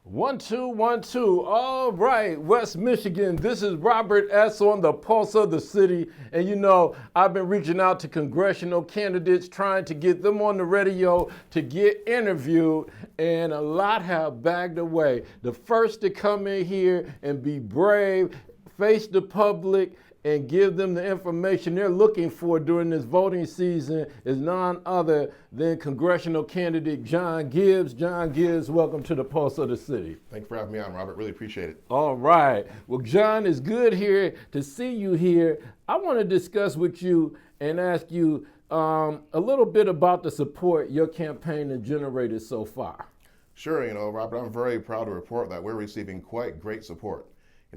One, two, 1, 2. All right, West Michigan. This is Robert S. on the Pulse of the City. And you know, I've been reaching out to congressional candidates, trying to get them on the radio to get interviewed. And a lot have backed away. The first to come in here and be brave, face the public, and give them the information they're looking for during this voting season is none other than congressional candidate John Gibbs. John Gibbs, welcome to the Pulse of the City. Thanks for having me on, Robert. Really appreciate it. All right. Well, John, it's good here to see you here. I want to discuss with you and ask you a little bit about the support your campaign has generated so far. Sure, Robert, I'm very proud to report that we're receiving quite great support.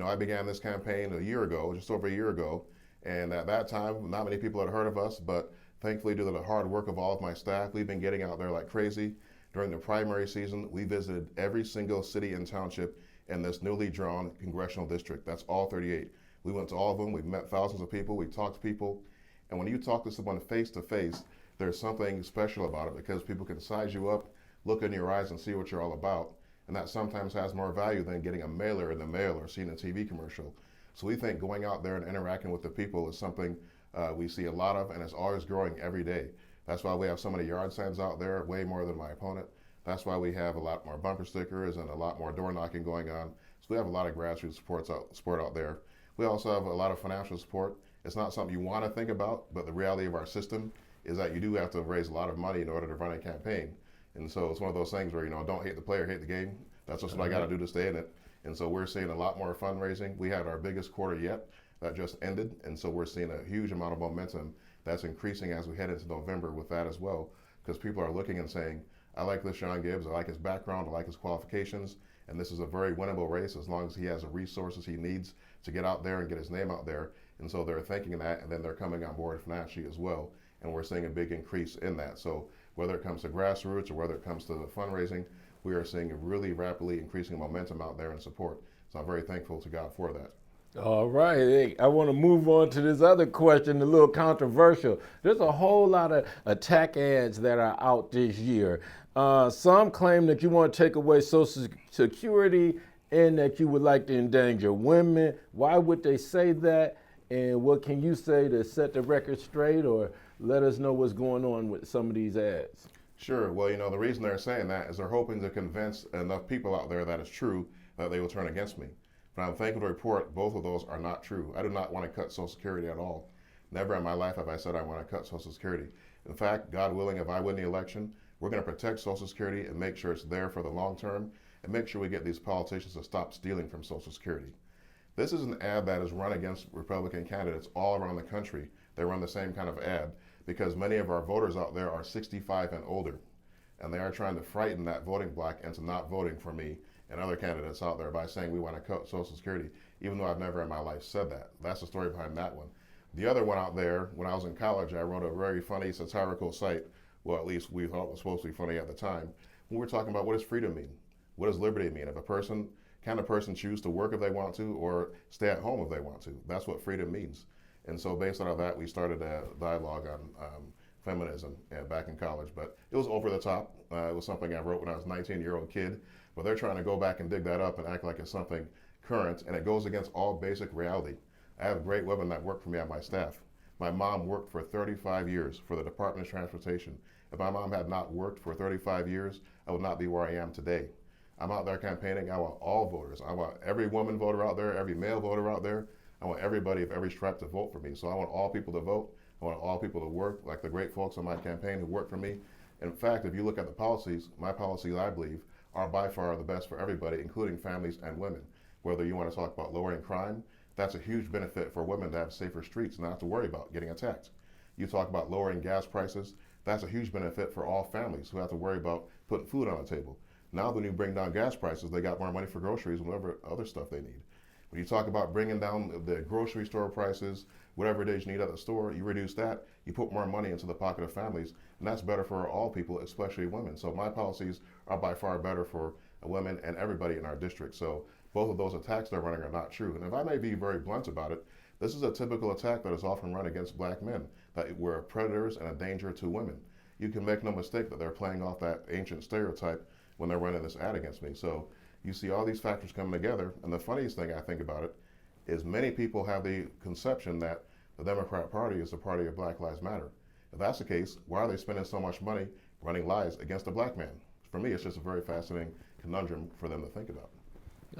I began this campaign a year ago, just over a year ago, and at that time, not many people had heard of us, but thankfully, due to the hard work of all of my staff, we've been getting out there like crazy. During the primary season, we visited every single city and township in this newly drawn congressional district. That's all 38. We went to all of them, we've met thousands of people, we talked to people, and when you talk to someone face to face, there's something special about it because people can size you up, look in your eyes and see what you're all about. And that sometimes has more value than getting a mailer in the mail or seeing a TV commercial. So we think going out there and interacting with the people is something we see a lot of, and it's always growing every day. That's why we have so many yard signs out there, way more than my opponent. That's why we have a lot more bumper stickers and a lot more door knocking going on. So we have a lot of grassroots support out there. We also have a lot of financial support. It's not something you want to think about, but the reality of our system is that you do have to raise a lot of money in order to run a campaign. And so it's one of those things where, don't hate the player, hate the game. That's just what I got to do to stay in it. And so we're seeing a lot more fundraising. We had our biggest quarter yet that just ended. And so we're seeing a huge amount of momentum that's increasing as we head into November with that as well. Because people are looking and saying, I like this John Gibbs, I like his background, I like his qualifications. And this is a very winnable race as long as he has the resources he needs to get out there and get his name out there. And so they're thinking that, and then they're coming on board financially as well. And we're seeing a big increase in that. So whether it comes to grassroots or whether it comes to the fundraising, we are seeing a really rapidly increasing momentum out there and support. So I'm very thankful to God for that. All right. Hey, I want to move on to this other question, a little controversial. There's a whole lot of attack ads that are out this year. Some claim that you want to take away Social Security and that you would like to endanger women. Why would they say that? And what can you say to set the record straight or let us know what's going on with some of these ads? Sure. Well, the reason they're saying that is they're hoping to convince enough people out there that it's true that they will turn against me. But I'm thankful to report both of those are not true. I do not want to cut Social Security at all. Never in my life have I said I want to cut Social Security. In fact, God willing, if I win the election, we're going to protect Social Security and make sure it's there for the long term and make sure we get these politicians to stop stealing from Social Security. This is an ad that is run against Republican candidates all around the country. They run the same kind of ad because many of our voters out there are 65 and older. And they are trying to frighten that voting bloc into not voting for me and other candidates out there by saying we want to cut Social Security, even though I've never in my life said that. That's the story behind that one. The other one out there, when I was in college, I wrote a very funny satirical site, well, at least we thought it was supposed to be funny at the time. We were talking about what does freedom mean? What does liberty mean? If a person, can a person choose to work if they want to or stay at home if they want to? That's what freedom means. And so based on that, we started a dialogue on feminism back in college. But it was over the top. It was something I wrote when I was a 19-year-old kid. But they're trying to go back and dig that up and act like it's something current. And it goes against all basic reality. I have great women that work for me on my staff. My mom worked for 35 years for the Department of Transportation. If my mom had not worked for 35 years, I would not be where I am today. I'm out there campaigning. I want all voters. I want every woman voter out there, every male voter out there. I want everybody of every stripe to vote for me. So I want all people to vote. I want all people to work, like the great folks on my campaign who work for me. In fact, if you look at the policies, my policies, I believe, are by far the best for everybody, including families and women. Whether you want to talk about lowering crime, that's a huge benefit for women to have safer streets and not have to worry about getting attacked. You talk about lowering gas prices, that's a huge benefit for all families who have to worry about putting food on the table. Now when you bring down gas prices, they got more money for groceries and whatever other stuff they need. When you talk about bringing down the grocery store prices, whatever it is you need at the store, you reduce that, you put more money into the pocket of families, and that's better for all people, especially women. So my policies are by far better for women and everybody in our district. So both of those attacks they're running are not true. And if I may be very blunt about it, this is a typical attack that is often run against black men, that we're predators and a danger to women. You can make no mistake that they're playing off that ancient stereotype when they're running this ad against me. So You see all these factors coming together, and the funniest thing I think about it is many people have the conception that the Democrat Party is the party of Black Lives Matter. If that's the case, why are they spending so much money running lies against a black man? For me, it's just a very fascinating conundrum for them to think about.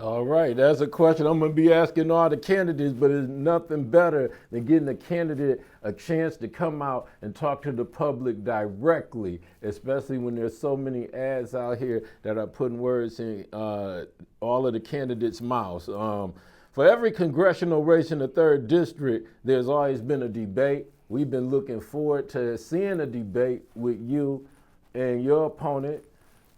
All right, that's a question I'm going to be asking all the candidates, but it's nothing better than getting a candidate a chance to come out and talk to the public directly, especially when there's so many ads out here that are putting words in all of the candidates' mouths. For every congressional race in the 3rd District, there's always been a debate. We've been looking forward to seeing a debate with you and your opponent.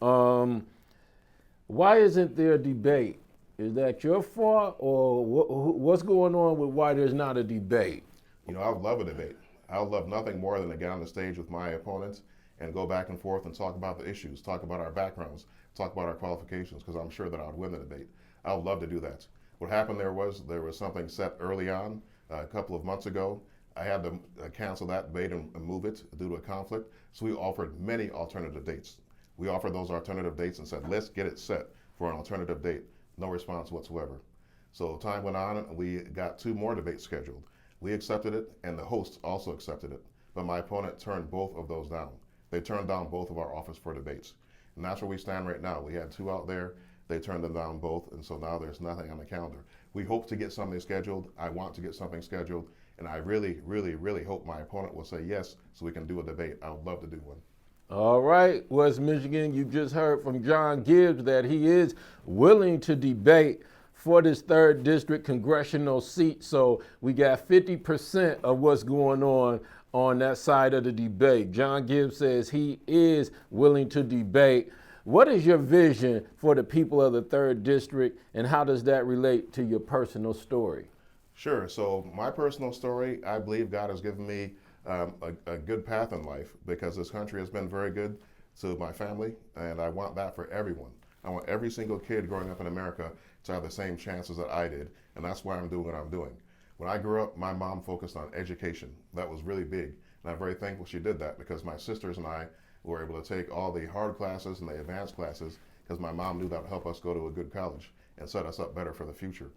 Why isn't there a debate? Is that your fault, or what's going on with why there's not a debate? You know, I would love a debate. I would love nothing more than to get on the stage with my opponents and go back and forth and talk about the issues, talk about our backgrounds, talk about our qualifications, because I'm sure that I would win the debate. I would love to do that. What happened there was something set early on, a couple of months ago. I had to cancel that debate and move it due to a conflict, so we offered many alternative dates. We offered those alternative dates and said, let's get it set for an alternative date. No response whatsoever. So time went on, and we got 2 more debates scheduled. We accepted it, and the hosts also accepted it. But my opponent turned both of those down. They turned down both of our offers for debates. And that's where we stand right now. We had 2 out there. They turned them down both, and so now there's nothing on the calendar. We hope to get something scheduled. I want to get something scheduled, and I really, really, really hope my opponent will say yes so we can do a debate. I would love to do one. All right, West Michigan, you just heard from John Gibbs that he is willing to debate for this 3rd District congressional seat. So we got 50% of what's going on that side of the debate. John Gibbs says he is willing to debate. What is your vision for the people of the 3rd District, and how does that relate to your personal story? Sure. So my personal story, I believe God has given me a good path in life, because this country has been very good to my family, and I want that for everyone. I want every single kid growing up in America to have the same chances that I did, and that's why I'm doing what I'm doing. When I grew up, my mom focused on education. That was really big, and I'm very thankful she did that, because my sisters and I were able to take all the hard classes and the advanced classes, because my mom knew that would help us go to a good college and set us up better for the future.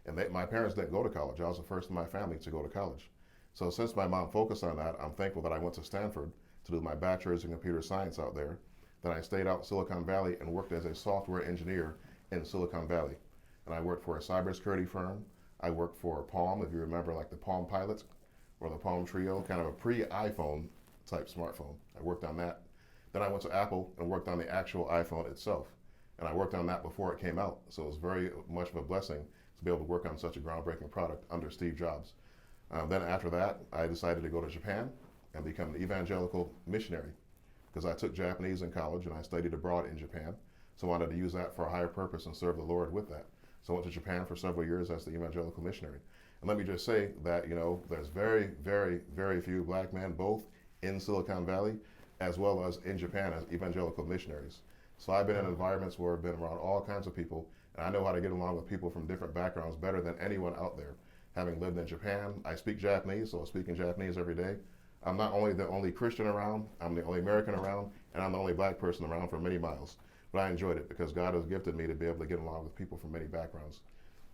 And my parents didn't go to college. I was the first in my family to go to college. So since my mom focused on that, I'm thankful that I went to Stanford to do my bachelor's in computer science out there. Then I stayed out in Silicon Valley and worked as a software engineer in Silicon Valley. And I worked for a cybersecurity firm. I worked for Palm, if you remember, like the Palm Pilot or the Palm Trio, kind of a pre-iPhone type smartphone. I worked on that. Then I went to Apple and worked on the actual iPhone itself. And I worked on that before it came out. So it was very much of a blessing to be able to work on such a groundbreaking product under Steve Jobs. Then after that, I decided to go to Japan and become an evangelical missionary, because I took Japanese in college and I studied abroad in Japan. So I wanted to use that for a higher purpose and serve the Lord with that. So I went to Japan for several years as the evangelical missionary. And let me just say that, you know, there's very, very, very few black men, both in Silicon Valley as well as in Japan, as evangelical missionaries. So I've been in environments where I've been around all kinds of people, and I know how to get along with people from different backgrounds better than anyone out there. Having lived in Japan, I speak Japanese, so I speak in Japanese every day. I'm not only the only Christian around, I'm the only American around, and I'm the only black person around for many miles. But I enjoyed it because God has gifted me to be able to get along with people from many backgrounds.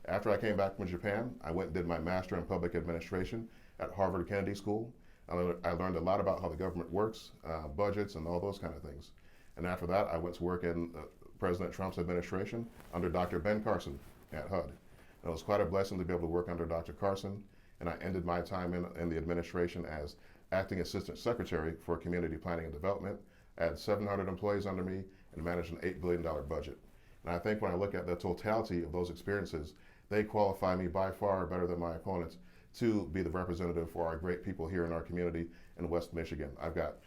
After I came back from Japan, I went and did my master in public administration at Harvard Kennedy School. I learned a lot about how the government works, budgets, and all those kind of things. And after that, I went to work in President Trump's administration under Dr. Ben Carson at HUD. And it was quite a blessing to be able to work under Dr. Carson, and I ended my time in the administration as acting assistant secretary for community planning and development. I had 700 employees under me and managed an $8 billion budget. And I think when I look at the totality of those experiences, they qualify me by far better than my opponents to be the representative for our great people here in our community in West Michigan. I've got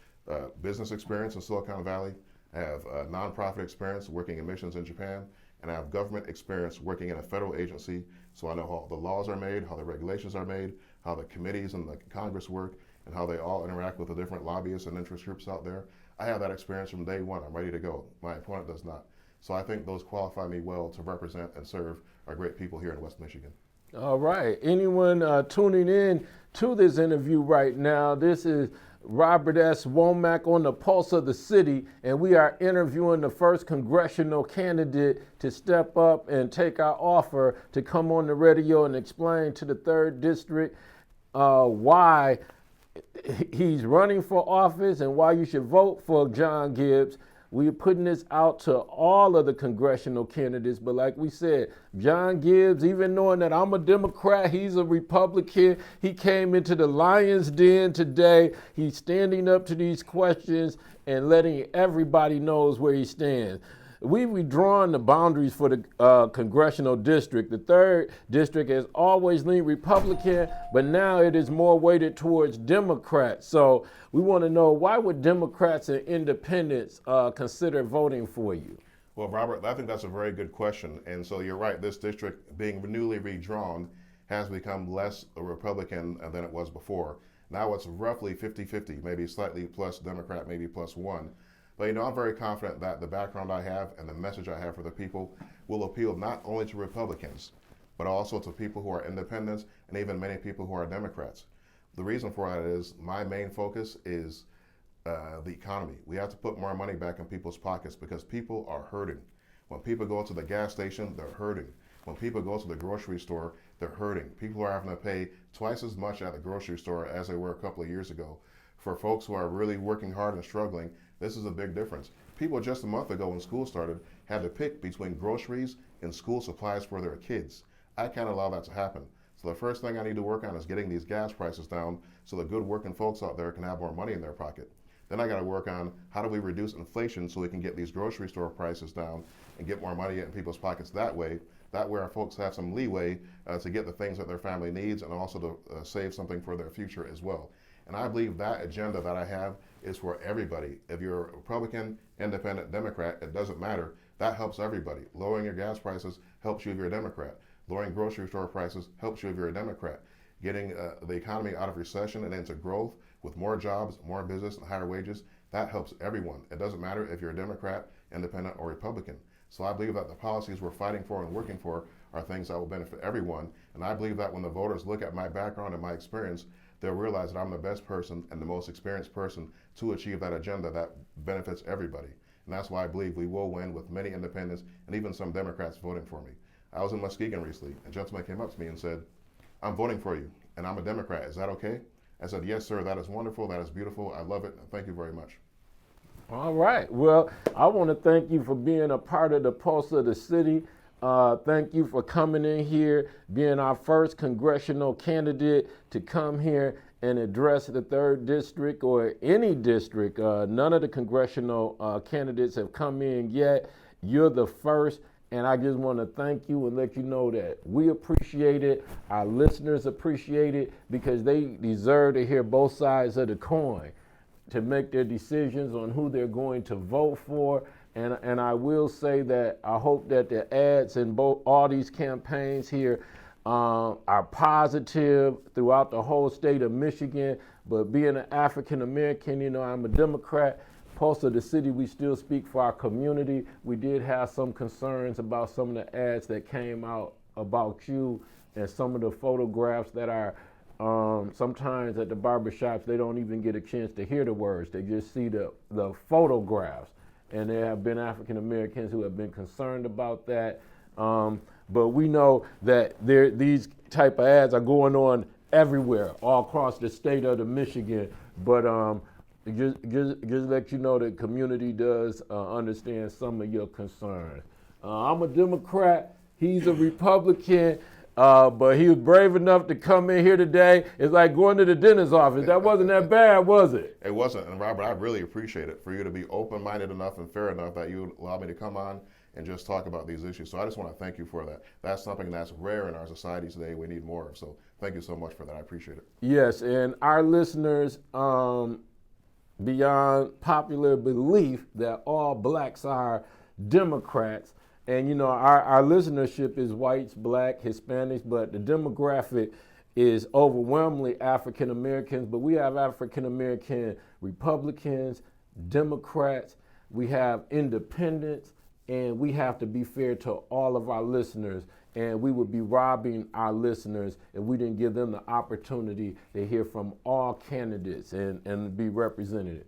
business experience in Silicon Valley. I have nonprofit experience working in missions in Japan, and I have government experience working in a federal agency, so I know how the laws are made, how the regulations are made, how the committees and the Congress work, and how they all interact with the different lobbyists and interest groups out there. I have that experience from day one. I'm ready to go. My opponent does not. So I think those qualify me well to represent and serve our great people here in West Michigan. All right. Anyone tuning in to this interview right now, this is Robert S. Womack on the Pulse of the City, and we are interviewing the first congressional candidate to step up and take our offer to come on the radio and explain to the 3rd District why he's running for office and why you should vote for John Gibbs. We're putting this out to all of the congressional candidates, but like we said, John Gibbs, even knowing that I'm a Democrat, he's a Republican. He came into the lion's den today. He's standing up to these questions and letting everybody knows where he stands. We've redrawn the boundaries for the congressional district. The 3rd District has always leaned Republican, but now it is more weighted towards Democrats. So we want to know, why would Democrats and independents consider voting for you? Well, Robert, I think that's a very good question. And so you're right, this district being newly redrawn has become less a Republican than it was before. Now it's roughly 50-50, maybe slightly plus Democrat, maybe plus one. But I'm very confident that the background I have and the message I have for the people will appeal not only to Republicans, but also to people who are independents and even many people who are Democrats. The reason for that is my main focus is the economy. We have to put more money back in people's pockets because people are hurting. When people go to the gas station, they're hurting. When people go to the grocery store, they're hurting. People are having to pay twice as much at the grocery store as they were a couple of years ago. For folks who are really working hard and struggling, this is a big difference. People just a month ago when school started had to pick between groceries and school supplies for their kids. I can't allow that to happen. So the first thing I need to work on is getting these gas prices down so the good working folks out there can have more money in their pocket. Then I got to work on how do we reduce inflation so we can get these grocery store prices down and get more money in people's pockets that way. That way our folks have some leeway to get the things that their family needs and also to save something for their future as well. And I believe that agenda that I have is for everybody. If you're a Republican, Independent, Democrat, it doesn't matter. That helps everybody. Lowering your gas prices helps you if you're a Democrat. Lowering grocery store prices helps you if you're a Democrat. Getting the economy out of recession and into growth with more jobs, more business, and higher wages, that helps everyone. It doesn't matter if you're a Democrat, Independent, or Republican. So I believe that the policies we're fighting for and working for are things that will benefit everyone. And I believe that when the voters look at my background and my experience, they'll realize that I'm the best person and the most experienced person to achieve that agenda that benefits everybody. And that's why I believe we will win with many independents and even some Democrats voting for me. I was in Muskegon recently. A gentleman came up to me and said, "I'm voting for you, and I'm a Democrat. Is that okay?" I said, "Yes, sir. That is wonderful. That is beautiful. I love it. Thank you very much." All right. Well, I want to thank you for being a part of the Pulse of the City. Thank you for coming in here, being our first congressional candidate to come here and address the 3rd District or any district. None of the congressional candidates have come in yet. You're the first, and I just want to thank you and let you know that we appreciate it. Our listeners appreciate it because they deserve to hear both sides of the coin to make their decisions on who they're going to vote for. And I will say that I hope that the ads in all these campaigns here are positive throughout the whole state of Michigan. But being an African American, I'm a Democrat. Pulse of the City, we still speak for our community. We did have some concerns about some of the ads that came out about you and some of the photographs that are sometimes at the barbershops, they don't even get a chance to hear the words. They just see the photographs. And there have been African Americans who have been concerned about that. But we know that these type of ads are going on everywhere, all across the state of Michigan. But just let you know the community does understand some of your concerns. I'm a Democrat. He's a Republican. But he was brave enough to come in here today. It's like going to the dentist's office. That wasn't that bad, was it? It wasn't. And Robert, I really appreciate it for you to be open-minded enough and fair enough that you allow me to come on and just talk about these issues. So I just want to thank you for that. That's something that's rare in our society today. We need more of. So thank you so much for that. I appreciate it. Yes, and our listeners, beyond popular belief that all blacks are Democrats, and our listenership is whites, black, Hispanics, but the demographic is overwhelmingly African Americans. But we have African American Republicans, Democrats, we have independents, and we have to be fair to all of our listeners. and we would be robbing our listeners if we didn't give them the opportunity to hear from all candidates and be represented.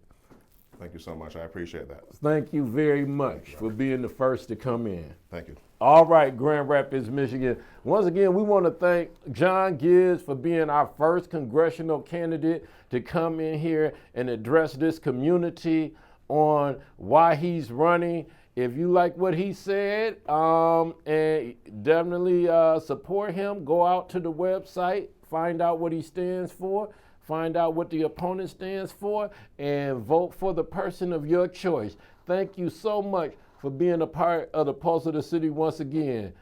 Thank you so much. I appreciate that. Thank you very much for being the first to come in. Thank you. All right, Grand Rapids, Michigan. Once again, we want to thank John Gibbs for being our first congressional candidate to come in here and address this community on why he's running. If you like what he said, and definitely support him, go out to the website, find out what he stands for, find out what the opponent stands for, and vote for the person of your choice. Thank you so much for being a part of the Pulse of the City once again,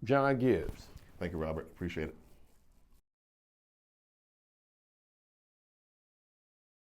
John Gibbs. Thank you, Robert. Appreciate it.